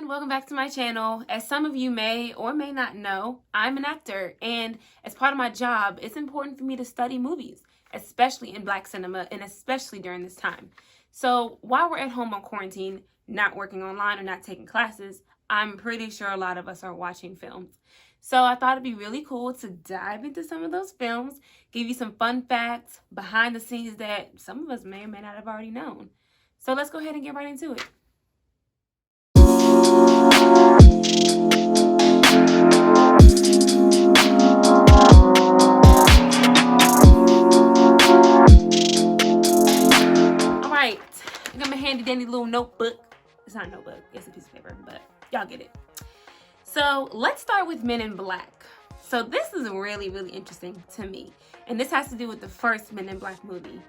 everyone, welcome back to my channel. As some of you may or may not know, I'm an actor, and as part of my job, it's important for me to study movies, especially in Black cinema and especially during this time. So while we're at home on quarantine, not working online or not taking classes, I'm pretty sure a lot of us are watching films. So I thought it'd be really cool to dive into some of those films, give you some fun facts behind the scenes that some of us may or may not have already known. So let's go ahead and get right into it. Alright, I got my handy dandy little notebook. It's not a notebook, it's a piece of paper, but y'all get it. So let's start with Men in Black. So this is really interesting to me, and this has to do with the first Men in Black movie.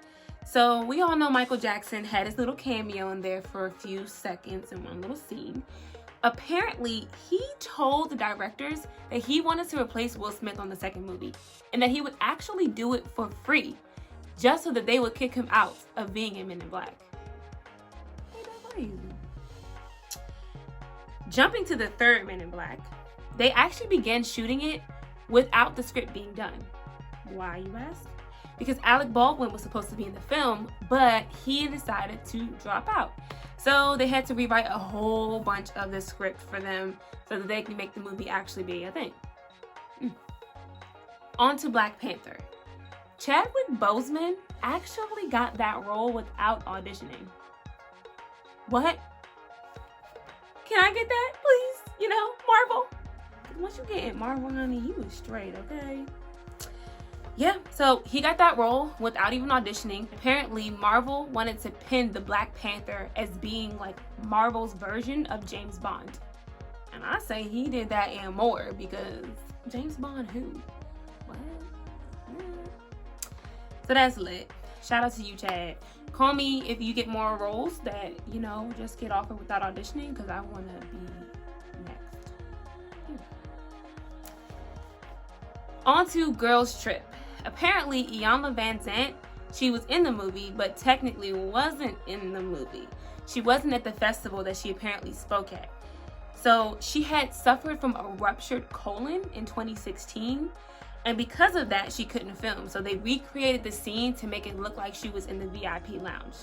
So we all know Michael Jackson had his little cameo in there for a few seconds in one little scene. Apparently, he told the directors that he wanted to replace Will Smith on the second movie, and that he would actually do it for free, just so that they would kick him out of being in Men in Black. Ain't that crazy? Jumping to the third Men in Black, they actually began shooting it without the script being done. Why, you ask? Because Alec Baldwin was supposed to be in the film, but he decided to drop out. So they had to rewrite a whole bunch of the script for them so that they can make the movie actually be a thing. On to Black Panther. Chadwick Boseman actually got that role without auditioning. What? Can I get that, please? You know, Marvel. Once you get in Marvel, honey, you was straight, okay? Yeah, so he got that role without even auditioning. Apparently, Marvel wanted to pin the Black Panther as being like Marvel's version of James Bond. And I say he did that and more, because James Bond who? What? So that's lit. Shout out to you, Chad. Call me if you get more roles that, you know, just get offered without auditioning, because I want to be next. On to Girls Trip. Apparently, Iyanla Vanzant, she was in the movie, but technically wasn't in the movie. She wasn't at the festival that she apparently spoke at. So she had suffered from a ruptured colon in 2016, and because of that, she couldn't film. So they recreated the scene to make it look like she was in the VIP lounge.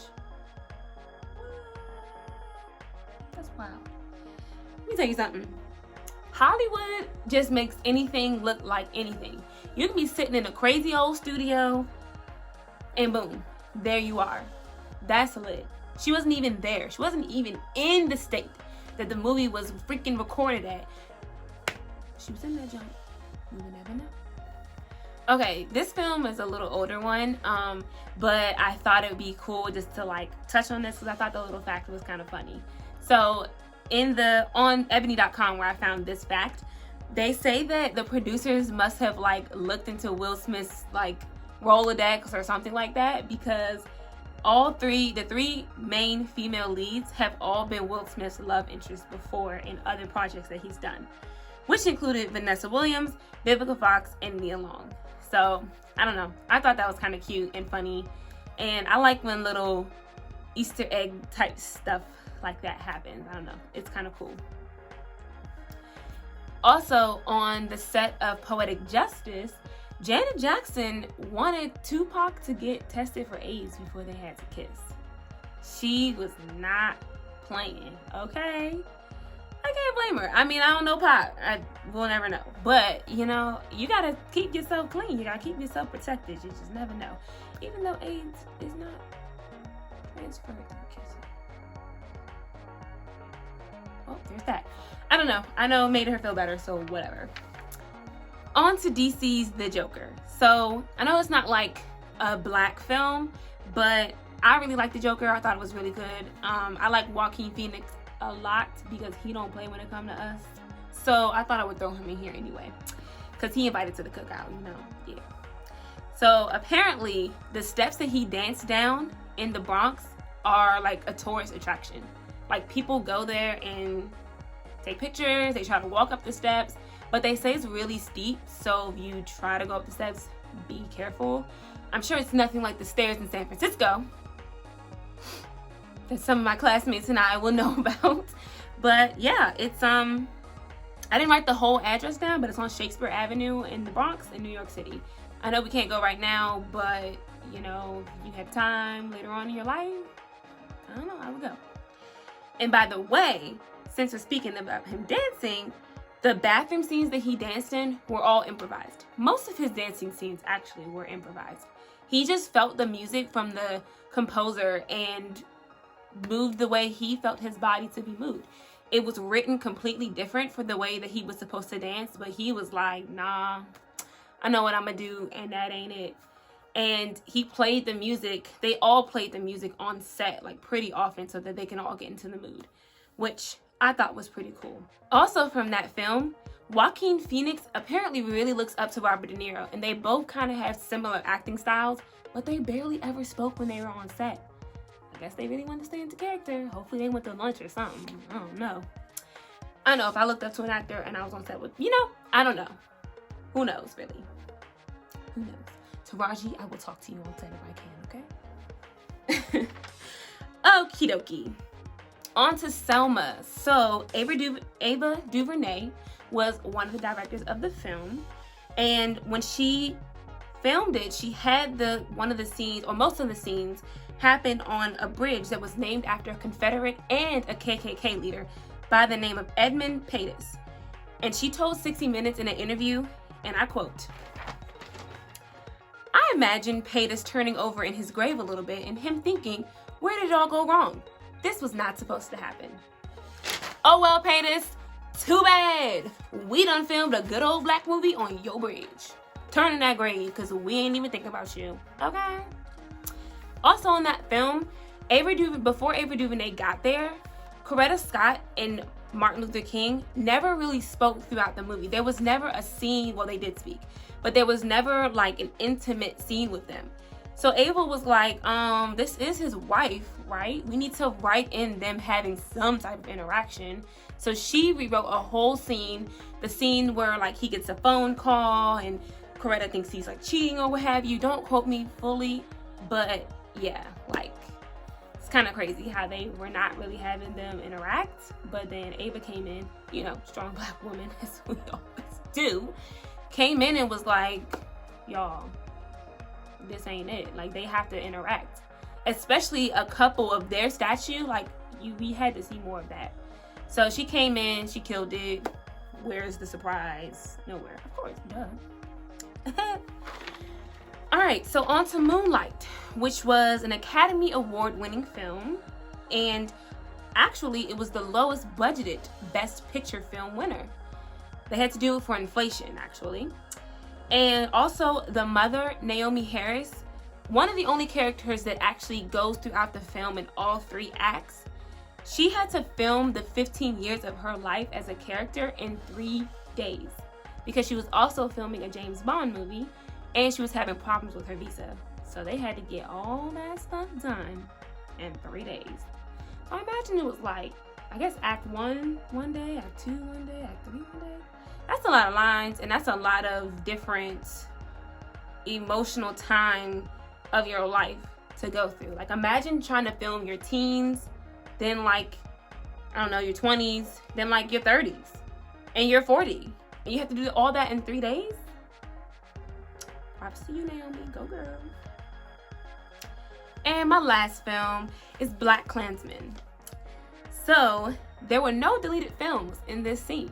That's wild. Let me tell you something. Hollywood just makes anything look like anything. You can be sitting in a crazy old studio and boom, there you are. That's lit. She wasn't even there. She wasn't even in the state that the movie was freaking recorded at. She was in that jump. You would never know. Okay, this film is a little older one, but I thought it would be cool just to like touch on this because I thought the little fact was kind of funny. So on ebony.com where I found this fact, they say that the producers must have like looked into Will Smith's like Rolodex or something like that, because the three main female leads have all been Will Smith's love interests before in other projects that he's done, which included Vanessa Williams, Vivica Fox, and Nia Long. So I don't know, I thought that was kind of cute and funny, and I like when little Easter egg type stuff like that happens. I don't know, it's kind of cool. Also, on the set of Poetic Justice, Janet Jackson wanted Tupac to get tested for AIDS before they had to kiss. She was not playing, okay? I can't blame her. I mean, I don't know Pac. We'll never know. But, you know, you gotta keep yourself clean. You gotta keep yourself protected. You just never know. Even though AIDS is not transferred through kissing. Oh, there's that. I don't know. I know it made her feel better, so whatever. On to DC's The Joker. So I know it's not like a black film, but I really like The Joker. I thought it was really good. I like Joaquin Phoenix a lot because he don't play when it comes to us. So I thought I would throw him in here anyway, because he invited to the cookout, you know. Yeah. So apparently the steps that he danced down in the Bronx are like a tourist attraction. Like, people go there and take pictures, they try to walk up the steps, but they say it's really steep, so if you try to go up the steps, be careful. I'm sure it's nothing like the stairs in San Francisco that some of my classmates and I will know about, But yeah, it's I didn't write the whole address down, but it's on Shakespeare Avenue in the Bronx in New York City. I know we can't go right now, but you know, if you have time later on in your life, I don't know, I would go. And by the way, since we're speaking about him dancing, the bathroom scenes that he danced in were all improvised. Most of his dancing scenes actually were improvised. He just felt the music from the composer and moved the way he felt his body to be moved. It was written completely different for the way that he was supposed to dance, but he was like, nah, I know what I'm gonna do, and that ain't it. And he played the music, they all played the music on set like pretty often so that they can all get into the mood, which I thought was pretty cool. Also from that film, Joaquin Phoenix apparently really looks up to Robert De Niro, and they both kind of have similar acting styles, but they barely ever spoke when they were on set. I guess they really wanted to stay into character. Hopefully they went to lunch or something. I don't know. I don't know if I looked up to an actor and I was on set with, you know, I don't know. Who knows, really? Who knows? Taraji, I will talk to you on set if I can, okay? Okie dokie. On to Selma. So Ava DuVernay was one of the directors of the film, and when she filmed it, she had one of the scenes, or most of the scenes, happened on a bridge that was named after a Confederate and a KKK leader by the name of Edmund Pettus. And she told 60 Minutes in an interview, and I quote, "I imagine Pettus turning over in his grave a little bit and him thinking, where did it all go wrong? This was not supposed to happen. Oh well, Pettus, too bad. We done filmed a good old black movie on your bridge. Turn in that grave, because we ain't even thinking about you, okay?" Also in that film, before Ava DuVernay got there, Coretta Scott and Martin Luther King never really spoke throughout the movie. There was never a scene, well, they did speak, but there was never like an intimate scene with them. So Ava was like, this is his wife, right? We need to write in them having some type of interaction. So she rewrote a whole scene, the scene where like he gets a phone call and Coretta thinks he's like cheating or what have you. Don't quote me fully, but yeah, like it's kind of crazy how they were not really having them interact. But then Ava came in, you know, strong black woman as we always do, came in and was like, y'all, this ain't it. Like they have to interact, especially a couple of their statue. Like we had to see more of that. So she came in, she killed it. Where's the surprise? Nowhere, of course, duh. All right, so on to Moonlight, which was an Academy Award-winning film, and actually it was the lowest budgeted Best Picture film winner. They had to do it for inflation, actually. And also the mother, Naomi Harris, one of the only characters that actually goes throughout the film in all 3 acts. She had to film the 15 years of her life as a character in 3 days because she was also filming a James Bond movie and she was having problems with her visa. So they had to get all that stuff done in 3 days. So I imagine it was like, I guess act 1 one day, act 2 one day, act 3 one day. That's a lot of lines, and that's a lot of different emotional time of your life to go through. Like imagine trying to film your teens, then like, I don't know, your 20s, then like your 30s, and you're 40. And you have to do all that in 3 days? Props to you, Naomi. Go girl. And my last film is BlackKlansman. So there were no deleted films in this scene.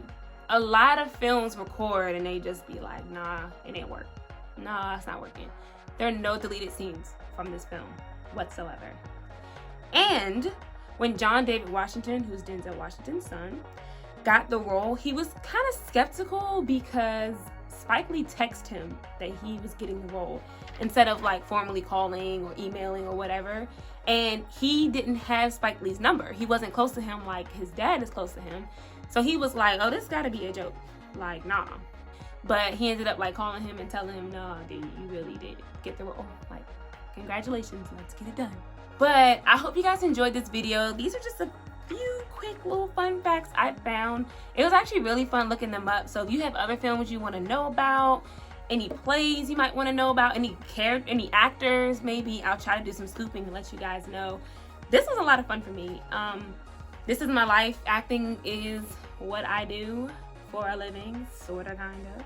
A lot of films record and they just be like, nah, it didn't work. Nah, it's not working. There are no deleted scenes from this film whatsoever. And when John David Washington, who's Denzel Washington's son, got the role, he was kind of skeptical because Spike Lee texted him that he was getting the role instead of like formally calling or emailing or whatever. And he didn't have Spike Lee's number. He wasn't close to him like his dad is close to him. So he was like, oh, this gotta be a joke. Like, nah. But he ended up like calling him and telling him, no, dude, you really did get the role. Like, congratulations, let's get it done. But I hope you guys enjoyed this video. These are just a few quick little fun facts I found. It was actually really fun looking them up. So if you have other films you want to know about, any plays you might want to know about, any actors, maybe I'll try to do some scooping and let you guys know. This was a lot of fun for me. This is my life. Acting is what I do for a living, sort of, kind of.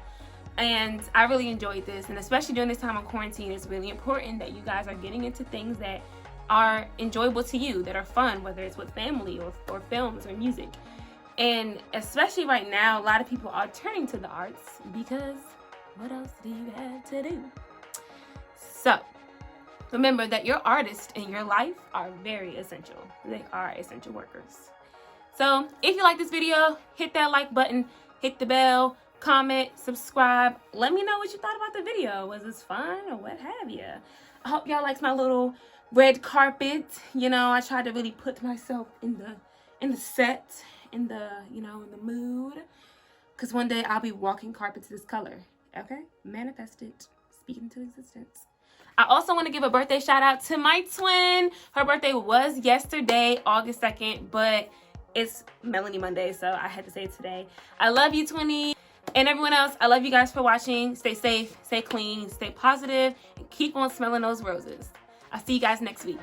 And I really enjoyed this, and especially during this time of quarantine, it's really important that you guys are getting into things that are enjoyable to you, that are fun, whether it's with family or films or music. And especially right now, a lot of people are turning to the arts because what else do you have to do? So remember that your artists in your life are very essential. They are essential workers. So if you like this video, hit that like button, hit the bell, comment, subscribe. Let me know what you thought about the video. Was this fun or what have you? I hope y'all liked my little red carpet. You know, I tried to really put myself in the set, in the mood. Because one day I'll be walking carpets this color. Okay? Manifest it. Speak it into existence. I also want to give a birthday shout out to my twin. Her birthday was yesterday, August 2nd, but it's Melanie Monday, so I had to say it today. I love you, Twinnie. And everyone else, I love you guys for watching. Stay safe, stay clean, stay positive, and keep on smelling those roses. I'll see you guys next week.